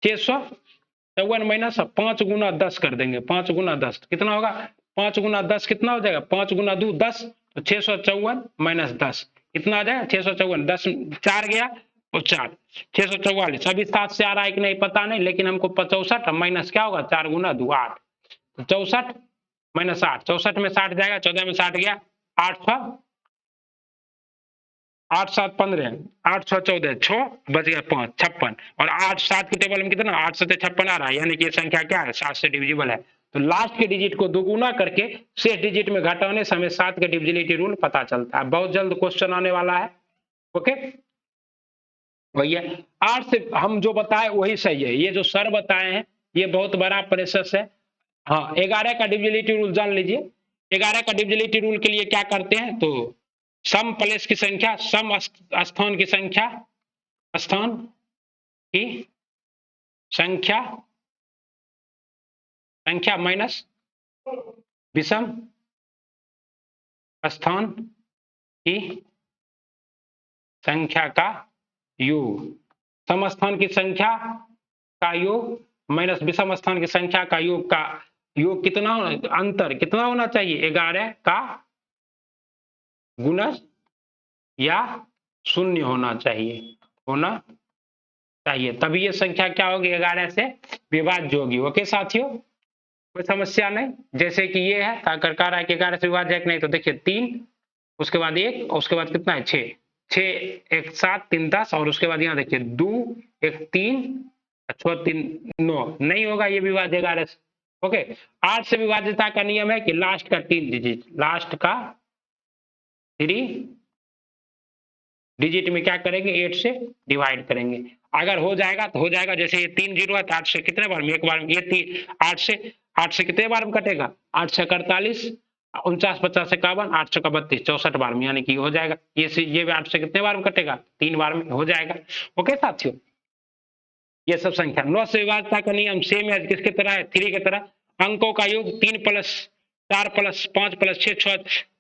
654 माइनस 5 गुना 10 कर देंगे, 5 गुना 10 कितना होगा 5 गुना 10 कितना हो जाएगा 5 गुना 2 10, तो 654 माइनस 10 कितना आ जाएगा 654, 10 4 गया और 4 644, अभी 7 से आ रहा है कि नहीं पता नहीं, लेकिन हमको 64 माइनस क्या होगा 4 गुना 2 8, तो 64 माइनस 8, 64 में 60 जाएगा, 14 में 60 गया, 8 8 7 15, 8 6 14 6 बच गया 5 56, और 8 7 के टेबल में कितना 8 7 56 आ रहा है, यानी कि ये संख्या क्या है 7 से डिविजिबल है। तो लास्ट के डिजिट को दोगुना करके शेष डिजिट में घटाने से हमें 7 के डिविजिबिलिटी रूल पता चलता है। बहुत जल्द क्वेश्चन आने वाला है। ओके, वही है 8 से हम जो बताए वही सही है, ये जो सर बताए हैं ये बहुत बड़ा प्रोसेस है। हाँ, 11 का डिविजिबिलिटी रूल जान लीजिए। 11 का डिविजिबिलिटी रूल के लिए क्या करते हैं, तो सम प्लेस की संख्या, सम स्थान की संख्या, स्थान की संख्या, संख्या माइनस विषम स्थान की संख्या का योग, सम स्थान की संख्या का योग माइनस विषम स्थान की संख्या का योग कितना अंतर कितना होना चाहिए? 11 का गुणज या शून्य होना चाहिए, तभी ये संख्या क्या होगी? 11 से विभाज्य होगी। ओके साथियों, कोई समस्या नहीं। जैसे कि ये है कर रहा है कि 11 से विभाज्य है कि नहीं, तो देखिए 3, उसके बाद 1, उसके बाद कितना है 6, 1 7 3 10, और उसके बाद यहाँ देखिए 2 1 3 6 3 9, नहीं होगा ये विभाज्य 11 से। ओके, 8 से विभाज्यता का नियम है कि लास्ट का 3 डिजिट, लास्ट का 3 डिजिट में क्या करेंगे? 8 से डिवाइड करेंगे। अगर हो जाएगा तो हो जाएगा, जैसे ये 3 0 है तो 8 से कितने बार में? एक बार में। ये 8 से कितने बार में कटेगा? 8 से 48, 49 50 51, 8 से 32, 64 बार में, यानी कि हो जाएगा। ये 8 से कितने बार में कटेगा? 3 बार में हो जाएगा। ओके साथियों, ये सब संख्या। 9 से विभाज्यता का नियम सेम है, किसके तरह है? 3 की तरह। अंकों का योग 3 + 4 + 5 + 6 6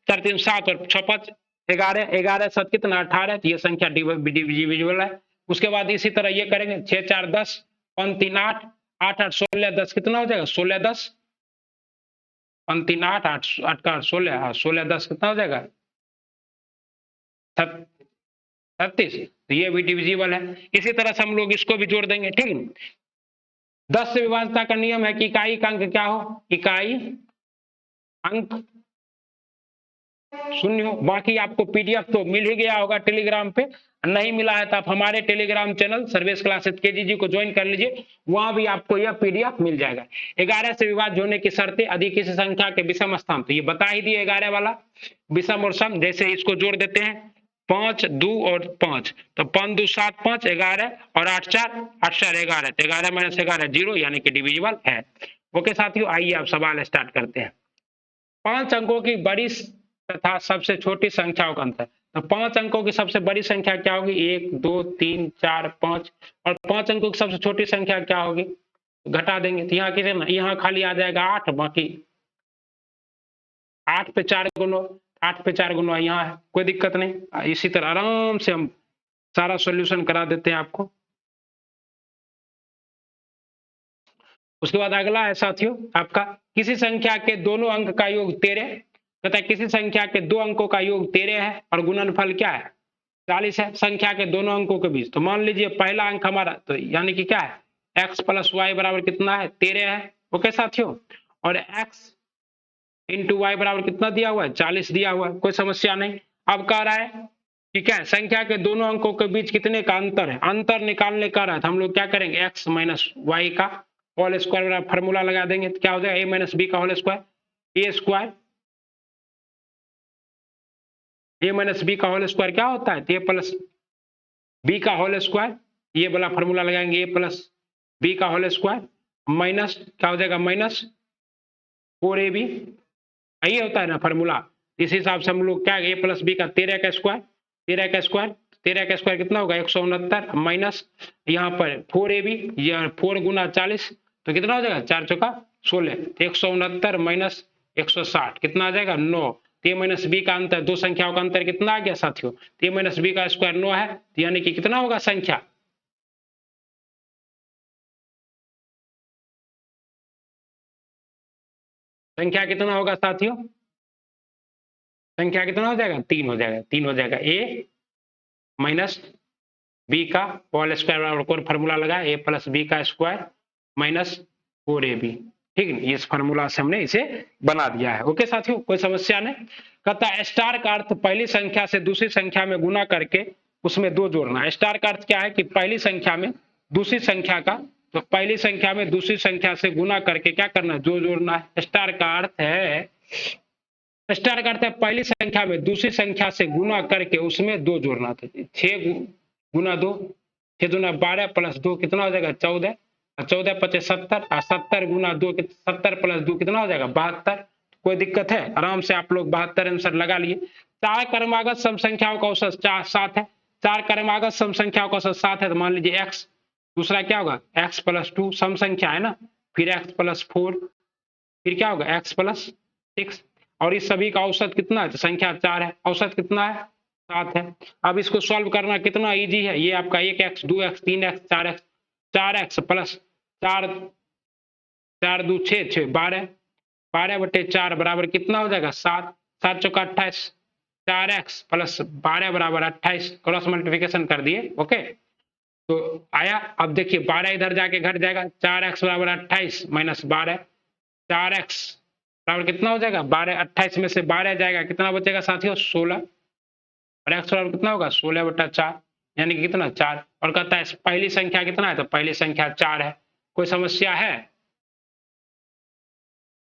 4 3 7 और 6 5 11, 11 7 कितना? 18, तो ये संख्या डिविजिबल है। उसके बाद इसी तरह ये करेंगे, 6 4 10, 5 3 8, 8 8 16 10, कितना हो जाएगा? 16 10, 5 3 8, 8 8 का 16, हाँ 16 10 कितना हो जाएगा? 36, तो ये भी डिविजिबल है। इसी तरह से हम लोग इसको भी जोड़ देंगे, ठीक है। 10 से विभाज्यता का नियम है कि इकाई का अंक क्या हो? इकाई अंक 0 हो। बाकी आपको पीडीएफ तो मिल ही गया होगा टेलीग्राम पे, नहीं मिला है तो आप हमारे टेलीग्राम चैनल सर्वेश क्लासेस केजीजी को ज्वाइन कर लीजिए, वहां भी आपको यह पीडीएफ मिल जाएगा। 11 से विभाज्य होने की शर्तें, अधिक किसी संख्या के विषम स्थान, तो ये बता ही दिए 11 वाला विषम और सम। जैसे इसको जोड़ देते हैं, 5 2 और 5, तो 5 2 7 5 11 और 8 4 11, तो 11 - 11 0, यानी कि डिविजिबल है। ओके साथियों, आइए आप सवाल स्टार्ट करते हैं। 5 अंकों की बड़ी तथा सबसे छोटी संख्याओं का अंतर, तो 5 अंकों की सबसे बड़ी संख्या क्या होगी? 1 2 3 4 5, और 5 अंकों की सबसे छोटी संख्या क्या होगी? घटा देंगे, तो यहाँ कितने? यहाँ खाली आ जाएगा 8, बाकी 8 पे 4 गुनो, 8 पे 4 गुना यहाँ है, कोई दिक्कत नहीं। इसी तरह आराम से हम सारा सॉल्यूशन करा देते हैं आपको। उसके बाद अगला है साथियों आपका, किसी संख्या के दोनों अंक का योग 13, कहता है किसी संख्या के 2 अंकों का योग 13 है और गुणनफल क्या है? 40 है संख्या के दोनों अंकों के बीच। तो मान लीजिए पहला अंक हमारा, तो यानी कि क्या है? x + y बराबर कितना है? 13 है। ओके साथियों, और x × y बराबर कितना दिया हुआ है? 40 दिया हुआ है, कोई समस्या नहीं। अब कह रहा है कि क्या है? संख्या के दोनों अंकों के बीच कितने का अंतर है? अंतर निकालने का रहा है, तो हम लोग क्या करेंगे? x - y का होल स्क्वायर फॉर्मूला लगा देंगे, तो क्या हो जाएगा? a - b का whole square, a square, a - b का होल स्क्वायर क्या होता है? a + b का होल स्क्वायर, ये वाला फॉर्मूला लगाएंगे, a + b का होल स्क्वायर माइनस क्या हो जाएगा? -4ab, यही होता है ना फॉर्मूला। इस हिसाब से हम लोग क्या, a + b का 13 का स्क्वायर, 13 का स्क्वायर, 13 का स्क्वायर कितना होगा? 169, माइनस यहाँ पर 4ab, ये 4 × 40, तो कितना हो जाएगा? 4 चौका 16, 169 माइनस 160 कितना आ जाएगा? 9। a - b का अंतर, दो संख्याओं का अंतर कितना आ गया साथियों? a - b का स्क्वायर 9 है, तो यानी कि कितना होगा संख्या? संख्या कितना होगा साथियों? संख्या कितना हो जाएगा? 3 हो जाएगा, 3 हो जाएगा। a - b का होल स्क्वायर बराबर फॉर्मूला लगा, a + b का स्क्वायर माइनस 4ab, ठीक है। इस फॉर्मूला से हमने इसे बना दिया है। ओके साथियों, कोई समस्या नहीं। कहता है स्टार का अर्थ पहली संख्या से दूसरी संख्या में गुना करके उसमें 2 जोड़ना। स्टार का अर्थ क्या है? कि पहली संख्या में दूसरी संख्या का, तो पहली संख्या में दूसरी संख्या से गुना करके क्या करना? 2 जोड़ना है। स्टार का अर्थ है, स्टार का अर्थ है पहली संख्या में दूसरी संख्या से गुना करके उसमें 2 जोड़ना था। 6 × 2, 6 दूना 12 + 2 कितना हो जाएगा? 14, 14 × 5 70, 70 × 2 70 + 2 कितना हो जाएगा? 72। कोई दिक्कत है? आराम से आप लोग 72 आंसर लगा लिए। 4 क्रमागत सम संख्याओं का औसत 7 है, 4 क्रमागत सम संख्याओं का औसत 7 है, तो मान लीजिए x, दूसरा क्या होगा? x + 2 सम संख्या है ना, फिर x + 4 फिर क्या होगा x प्लस 6, और इस सभी का औसत कितना है, तो संख्या 4 है, औसत कितना है 7 है। अब इसको सॉल्व करना कितना इजी है, ये आपका 1x 2x 3x 4x 4x plus 4 4 2 6 6 12 12/4 बराबर कितना हो जाएगा 7, 7 चौका 28, 4x प्लस 12 बराबर 28, क्रॉस मल्टीप्लिकेशन कर दिए। ओके, तो आया। अब देखिए 12 इधर जाके घट जाएगा, 4x बराबर 28 माइनस 12, 4x बराबर कितना हो जाएगा 12, 28 में से 12 जाएगा, कितना बचेगा साथियों 16, और x बराबर कितना होगा 16/4, यानी कि कितना 4। और कहता है पहली संख्या कितना है, तो पहली संख्या 4 है। कोई समस्या है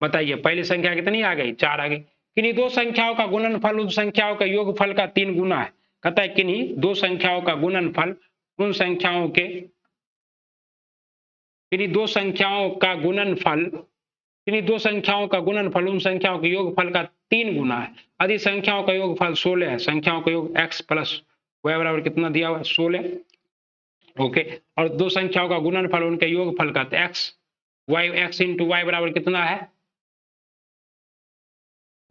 बताइए, पहली संख्या कितनी आ गई 4 आ गई। किन्हीं दो संख्याओं का गुणनफल उन संख्याओं के योगफल का 3 गुना है। कहता है किन्हीं दो संख्याओं का गुणनफल उन संख्याओं के, किन्हीं दो संख्याओं का गुणनफल, किन्हीं दो संख्याओं का गुणनफल उन संख्याओं के योगफल का 3 गुना है। यदि संख्याओं का योगफल 16 है, संख्याओं का योग x प्लस y बराबर कितना दिया हुआ है 16, ओके, और दो संख्याओं का गुणनफल उनके योगफल का, तो x इंटू वाई बराबर कितना है,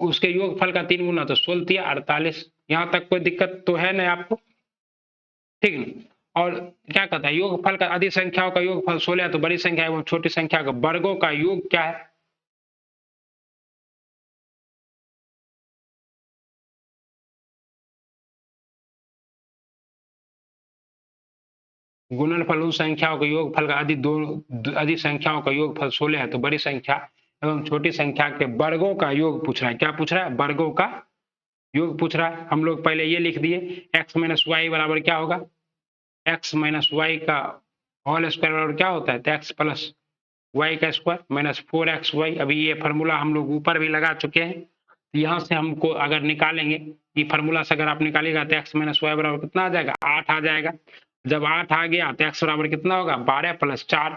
उसके योगफल का 3 गुना, तो 16 48। यहां तक कोई दिक्कत तो है नहीं आपको, ठीक है। और क्या कहता है योगफल का, अधिक संख्याओं का योगफल 16 है, तो बड़ी संख्या एवं छोटी संख्या का वर्गों का योग क्या है, गुणनफल उन संख्याओं के योगफल का, अधिक संख्याओं का योगफल 16 है, तो बड़ी संख्या एवं छोटी संख्या के वर्गों का योग पूछ रहा है। क्या पूछ रहा है, वर्गों का योग पूछ रहा है। हम लोग पहले ये लिख दिए, x माइनस वाई बराबर क्या होगा, x माइनस वाई का होल स्क्वायर बराबर क्या होता है, तो x प्लस वाई का स्क्वायर माइनस 4xy। अभी ये फार्मूला हम लोग ऊपर भी लगा चुके हैं, यहाँ से हमको अगर निकालेंगे, ये फार्मूला से अगर आप निकालेगा तो x माइनस वाई बराबर कितना आ जाएगा 8 आ जाएगा। जब 8 आ गया तो x बराबर कितना होगा 12 प्लस 4,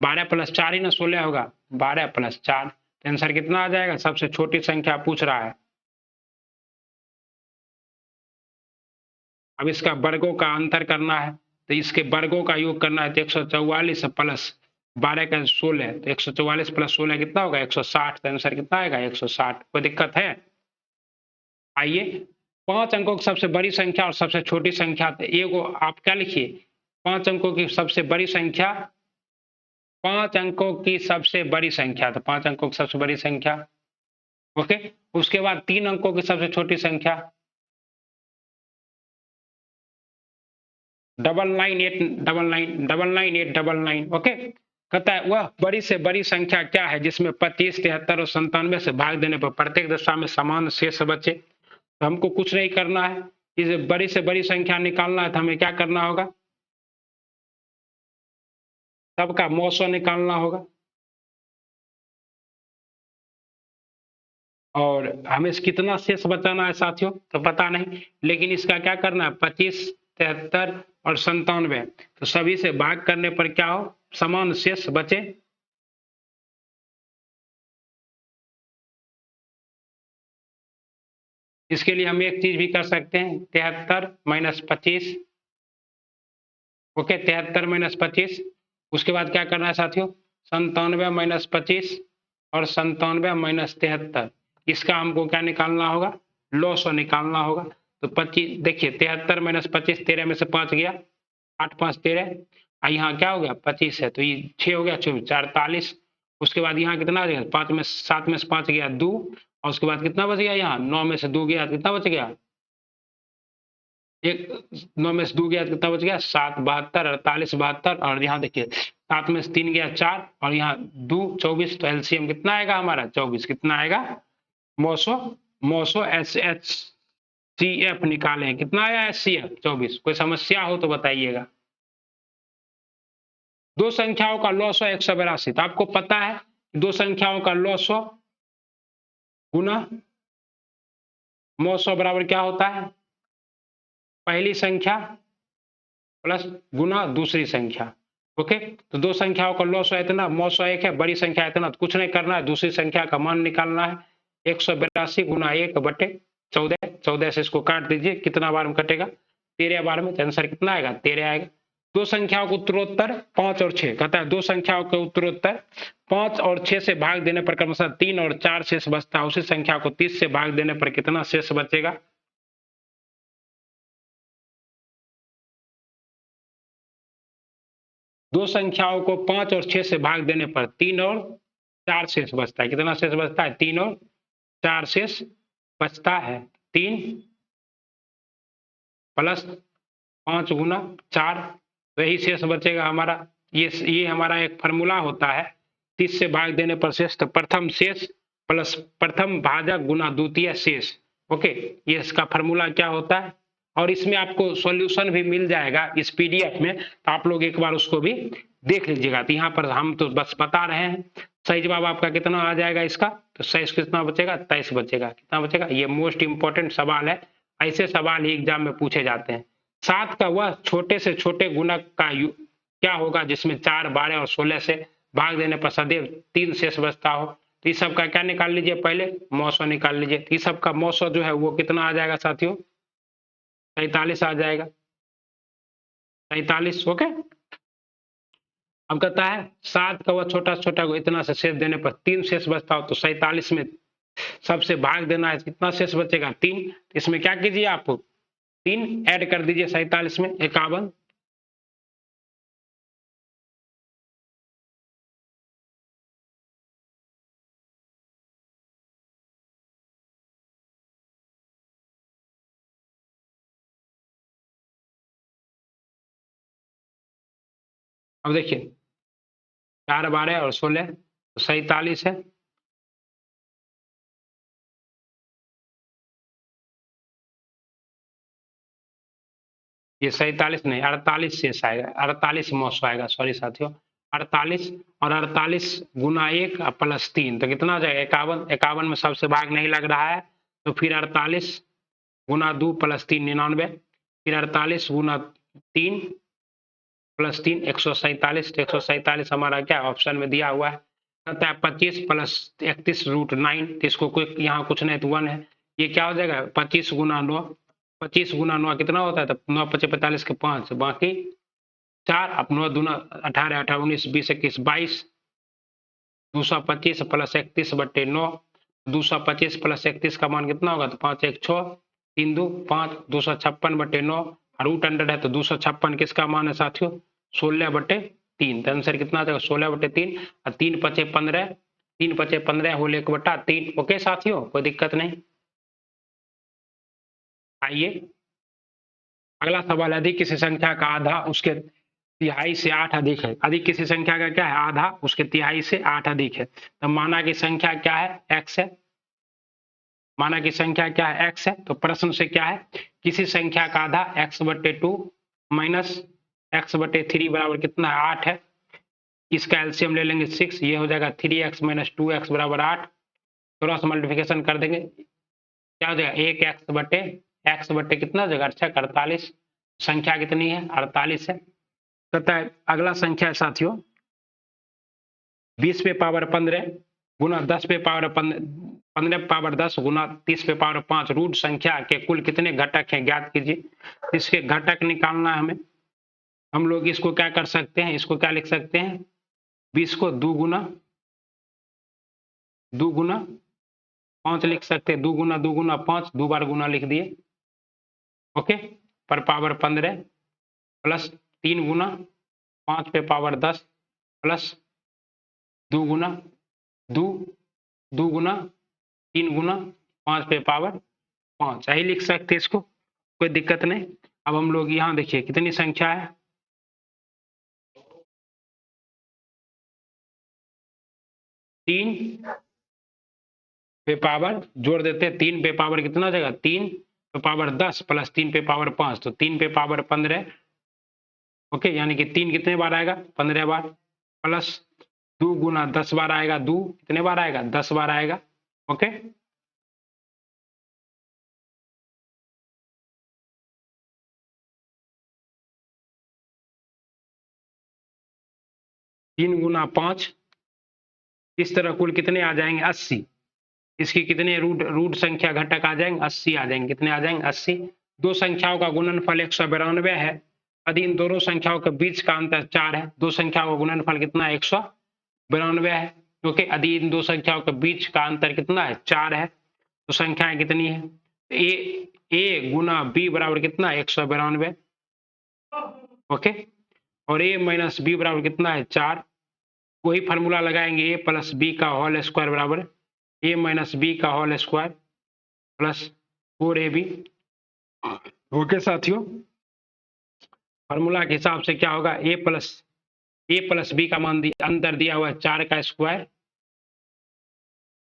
12 प्लस 4 ही ना 16 होगा, 12 प्लस 4, तो आंसर कितना आ जाएगा, सबसे छोटी संख्या पूछ रहा है। अब इसका वर्गों का अंतर करना है, तो इसके वर्गों का योग करना है, तो 144 प्लस 12 का 16, तो 144 प्लस 16 कितना होगा 160, तो आंसर कितना आएगा 160। कोई दिक्कत है, आइए 5 अंकों की सबसे बड़ी संख्या और सबसे छोटी संख्या, तो एगो आप क्या लिखिए 5 अंकों की सबसे बड़ी संख्या, 5 अंकों की सबसे बड़ी संख्या, तो 5 अंकों की सबसे बड़ी संख्या, ओके। उसके बाद 3 अंकों की सबसे छोटी संख्या 99899, ओके। कहता है वह बड़ी से बड़ी संख्या क्या है जिसमें 25, 73 और 97 से भाग देने पर प्रत्येक दशा में समान शेष बचे। तो हमको कुछ नहीं करना है, इसे बड़ी से बड़ी संख्या निकालना है, तो हमें क्या करना होगा, सबका मौसो निकालना होगा, और हमें कितना शेष बचाना है साथियों तो पता नहीं, लेकिन इसका क्या करना है 25, 73 और 97, तो सभी से भाग करने पर क्या हो समान शेष बचे। इसके लिए हम एक चीज भी कर सकते हैं, 73 माइनस 25, ओके, 73 माइनस 25। उसके बाद क्या करना है साथियों 97 माइनस 25 और 97 माइनस 73, इसका हमको क्या निकालना होगा लॉसो निकालना होगा। तो 25 देखिए 73 माइनस 25, 13 में से 5 गया, 8 5 13, यहाँ क्या हो गया 25 है, तो ये 6 हो गया 24 48। उसके बाद यहाँ कितना गया 5 में 7 में से 5 गया 2, और उसके बाद कितना बच गया यहाँ 9 में से 2 गया, कितना बच गया एक, 9 में से 2 गया कितना बच गया 7, 72 48 72, और यहाँ देखिए 7 में से 3 गया 4, और यहाँ 2 24, तो एलसीएम कितना आएगा हमारा 24, कितना आएगा मौसो मौसो HCF निकालें, कितना आया HCF 24। कोई समस्या हो तो बताइएगा। दो संख्याओं का लॉस 182, तो आपको पता है दो संख्याओं का लॉस गुना मौसो बराबर क्या होता है पहली संख्या प्लस गुना दूसरी संख्या, ओके। तो दो संख्याओं का लॉस है इतना, मौसो 1 है, बड़ी संख्या इतना, तो कुछ नहीं करना है, दूसरी संख्या का मान निकालना है 182 गुना 1/14, 14 से इसको काट दीजिए, कितना बार में कटेगा 13 बार में, तो आंसर कितना आएगा 13 आएगा। दो संख्याओं को उत्तरोत्तर 5 और 6, कहता है दो संख्याओं के उत्तरोत्तर 5 और 6 से भाग देने पर क्रमशः 3 और 4 शेष बचता है, उसी संख्या को 30 से भाग देने पर कितना शेष बचेगा? दो संख्याओं को 5 और 6 से भाग देने पर 3 और 4 शेष बचता है। कितना शेष बचता है? 3 और 4 शेष बचता है। 3 प्लस 5 गुना 4, वही शेष बचेगा हमारा। ये हमारा एक फॉर्मूला होता है, 30 से भाग देने पर शेष, तो प्रथम शेष प्लस प्रथम भाजक गुना द्वितीय शेष। ओके, ये इसका फॉर्मूला क्या होता है, और इसमें आपको सॉल्यूशन भी मिल जाएगा इस पीडीएफ में, तो आप लोग एक बार उसको भी देख लीजिएगा। तो यहाँ पर हम तो बस बता रहे हैं। सही जवाब आपका कितना आ जाएगा इसका? तो सही कितना बचेगा? 23 बचेगा। कितना बचेगा? ये मोस्ट इंपॉर्टेंट सवाल है, ऐसे सवाल ही एग्जाम में पूछे जाते हैं। 7 का वह छोटे से छोटे गुणक का क्या होगा जिसमें 4, 12 और 16 से भाग देने पर सदैव 3 शेष बचता हो? तो इस सब का क्या निकाल लीजिए, पहले मौसो निकाल लीजिए। इस सब का मौसो जो है वो कितना आ जाएगा साथियों? 43 आ जाएगा। 43। ओके, अब कहता है 7 का वह छोटा छोटा इतना से शेष देने पर 3 शेष बचता हो, तो 47 में सबसे भाग देना है, कितना शेष बचेगा? 3। इसमें क्या कीजिए आप, 3 ऐड कर दीजिए 47 में, 51। अब देखिए 4, 12 और 16, तो 47 है। ये 47 नहीं, 48 शेष आएगा, 48 मौसो आएगा, सॉरी साथियों, 48। और 48 गुना 1 प्लस 3, तो कितना हो जाएगा? 51। 51 में सबसे भाग नहीं लग रहा है, तो फिर 48 गुना 2 प्लस 3 99, फिर 48 गुना 3 प्लस 3 147। 147 हमारा क्या ऑप्शन में दिया हुआ है, कहता है 25 प्लस 31 रूट 9, तो इसको कोई यहाँ कुछ नहीं तो 1 है। ये क्या हो जाएगा? 25 गुना 9, 25 गुना 9 कितना होता है? तो 9 5 45 के 5, बाकी 4, अब 9 दूना 18, 18 19 20 21 22, 225 प्लस 31 बट्टे 9, 225 प्लस 31 का मान कितना होगा? तो 5 1 6, 3 2 5, 256 बट्टे 9, रूट अंडर है तो 256 किसका मान है साथियों? 16 बट्टे 3। तो आंसर कितना आ जाएगा? 16 बट्टे 3, और 3 5 15, 3 5 15 होल 1 बटा 3। ओके साथियों, कोई दिक्कत नहीं। आइए अगला सवाल, अधिक किसी संख्या का आधा उसके तिहाई से 8 अधिक है। अधिक किसी संख्या का क्या है? आधा उसके तिहाई से 8 अधिक है। तो माना की संख्या क्या है? x है। माना की संख्या क्या है? x है। तो प्रश्न से क्या है? किसी संख्या का आधा x बट्टे 2 माइनस x बट्टे 3 बराबर कितना है? 8 है। इसका एलसीएम ले लेंगे 6, ये हो जाएगा 3x माइनस 2x बराबर 8। क्रॉस मल्टीप्लिकेशन कर देंगे, क्या हो जाएगा? 1 x बट्टे कितना हो जाएगा? अच्छा 48। संख्या कितनी है? 48 है। कहता है अगला संख्या है साथियों 20 पे पावर 15 गुना 10 पे पावर 15 पावर 10 गुना 30 पे पावर 5 रूट संख्या के कुल कितने घटक हैं ज्ञात कीजिए। इसके घटक निकालना है हमें। हम लोग इसको क्या कर सकते हैं, इसको क्या लिख सकते हैं? 20 को 2 गुना 5 लिख सकते हैं। 2 गुना 5, 2 बार गुना लिख दिए। ओके, पर पावर 15 प्लस 3 गुना 5 पे पावर 10 प्लस 2 गुना 2 गुना 3 गुना 5 पे पावर 5, यही लिख सकते हैं इसको, कोई दिक्कत नहीं। अब हम लोग यहाँ देखिए कितनी संख्या है, 3 पे पावर जोड़ देते हैं, 3 पे पावर कितना हो जाएगा? 3 पे पावर 10 प्लस 3 पे पावर 5, तो 3 पे पावर 15। ओके, यानी कि 3 कितने बार आएगा? 15 बार, प्लस 2 गुना 10 बार आएगा। 2 कितने बार आएगा? 10 बार आएगा। ओके, तीन गुना 5, इस तरह कुल कितने आ जाएंगे? 80। इसकी कितने रूट संख्या घटक आ जाएंगे? 80 आ जाएंगे। कितने आ जाएंगे? 80। दो संख्याओं का गुणनफल 192 है। यदि इन दोनों संख्याओं के बीच का अंतर 4 है, दो संख्याओं का गुणनफल कितना है 192 है। ओके, यदि इन दो संख्याओं के बीच का अंतर कितना है 4 है, तो संख्याएं कितनी है ए गुना बी बराबर कितना है 192। ओके, और ए माइनस बी बराबर कितना है 4। वही फार्मूला लगाएंगे, ए प्लस बी का होल स्क्वायर बराबर ए माइनस बी का whole square plus 4ab। Okay साथियों, फार्मूला के हिसाब से क्या होगा, ए प्लस बी का मान अंदर दिया हुआ है 4 का स्क्वायर,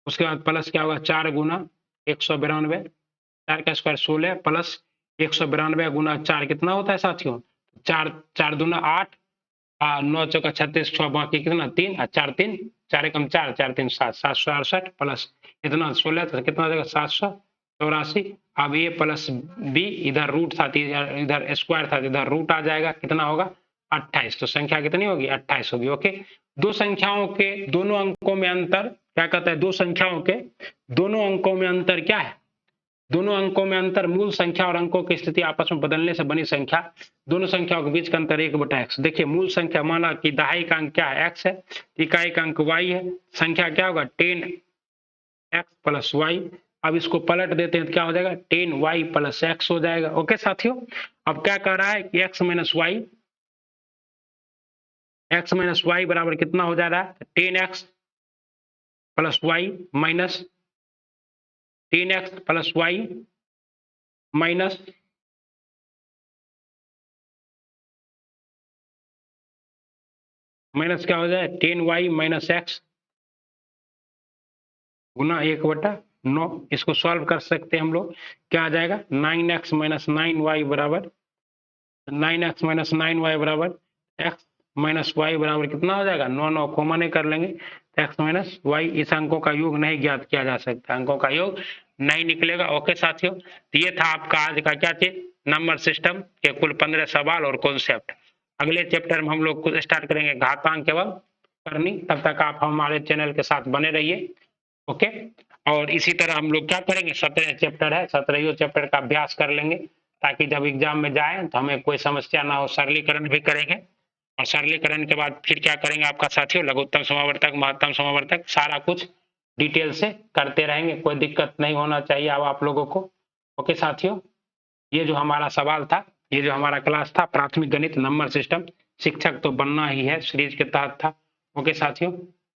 उसके बाद प्लस क्या होगा 4 गुना 192, 4 का स्क्वायर 16 प्लस 192 गुना 4 कितना होता है साथियों, 4 दूना 8, 9 चौका 36, 6 बाकी कितना 3, 4 3 4 एकम 4, 4 3 7, 768 प्लस इतना 16 तो कितना हो जाएगा 784। अब ए प्लस बी, इधर रूट था इधर स्क्वायर था, इधर रूट आ जाएगा, कितना होगा 28। तो संख्या कितनी होगी 28 होगी। ओके, दो संख्याओं के दोनों अंकों में अंतर क्या कहता है, दो संख्याओं के दोनों अंकों में अंतर क्या है, दोनों अंकों में अंतर मूल संख्या और अंकों की स्थिति आपस में बदलने से बनी संख्या, दोनों संख्याओं के बीच का अंतर 1/x। देखिए मूल संख्या माना कि दहाई का अंक क्या है x है, इकाई का अंक y है, संख्या क्या होगा 10x प्लस y। अब इसको पलट देते हैं तो क्या हो जाएगा 10y प्लस x हो जाएगा। ओके साथियों, अब क्या कह रहा है कि x माइनस y बराबर कितना हो जा रहा है 10x plus y minus 10x plus y minus क्या हो जाए 10y माइनस x गुना 1/9। इसको सॉल्व कर सकते हैं हम लोग, क्या आ जाएगा 9x माइनस 9y बराबर 9x माइनस 9y बराबर x माइनस y बराबर कितना हो जाएगा 9 9 कॉमन कर लेंगे, x माइनस y। इस अंकों का योग नहीं ज्ञात किया जा सकता, अंकों का योग नहीं निकलेगा। ओके साथियों, तो ये था आपका आज का क्या चीज, नंबर सिस्टम के कुल 15 सवाल और कॉन्सेप्ट। अगले चैप्टर में हम लोग स्टार्ट करेंगे घातांक एवं करनी। तब तक आप हमारे चैनल के साथ बने रहिए। ओके, और इसी तरह हम लोग क्या करेंगे 17 चैप्टर है, 17 चैप्टर का अभ्यास कर लेंगे ताकि जब एग्जाम में जाए तो हमें कोई समस्या ना हो। सरलीकरण भी करेंगे और सरलीकरण के बाद फिर क्या करेंगे आपका साथियों, लघुत्तम समावर्तक, महत्तम समावर्तक, सारा कुछ डिटेल से करते रहेंगे, कोई दिक्कत नहीं होना चाहिए अब आप लोगों को। ओके साथियों, ये जो हमारा सवाल था, ये जो हमारा क्लास था प्राथमिक गणित नंबर सिस्टम, शिक्षक तो बनना ही है सीरीज के तहत था। ओके साथियों,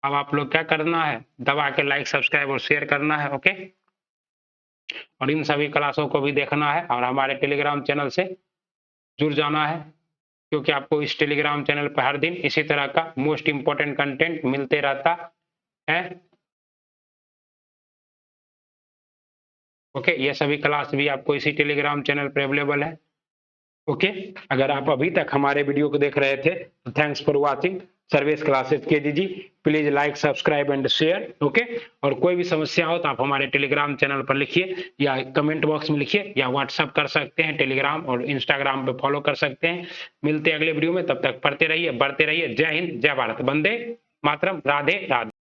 अब आप लोग क्या करना है, दबा के लाइक सब्सक्राइब और शेयर करना है। ओके, और इन सभी क्लासों को भी देखना है और हमारे टेलीग्राम चैनल से जुड़ जाना है, क्योंकि आपको इस टेलीग्राम चैनल पर हर दिन इसी तरह का मोस्ट इंपोर्टेंट कंटेंट मिलते रहता है। ओके, ये सभी क्लास भी आपको इसी टेलीग्राम चैनल पर अवेलेबल है। ओके, अगर आप अभी तक हमारे वीडियो को देख रहे थे तो thanks for watching service classes KGG. Please like subscribe and share. Okay, और कोई भी समस्या हो तो आप हमारे टेलीग्राम चैनल पर लिखिए या कमेंट बॉक्स में लिखिए या व्हाट्सअप कर सकते हैं, टेलीग्राम और इंस्टाग्राम पे फॉलो कर सकते हैं। मिलते हैं अगले वीडियो में, तब तक पढ़ते रहिए, बढ़ते रहिए। जय हिंद, जय भारत, वंदे मातरम, राधे राधे।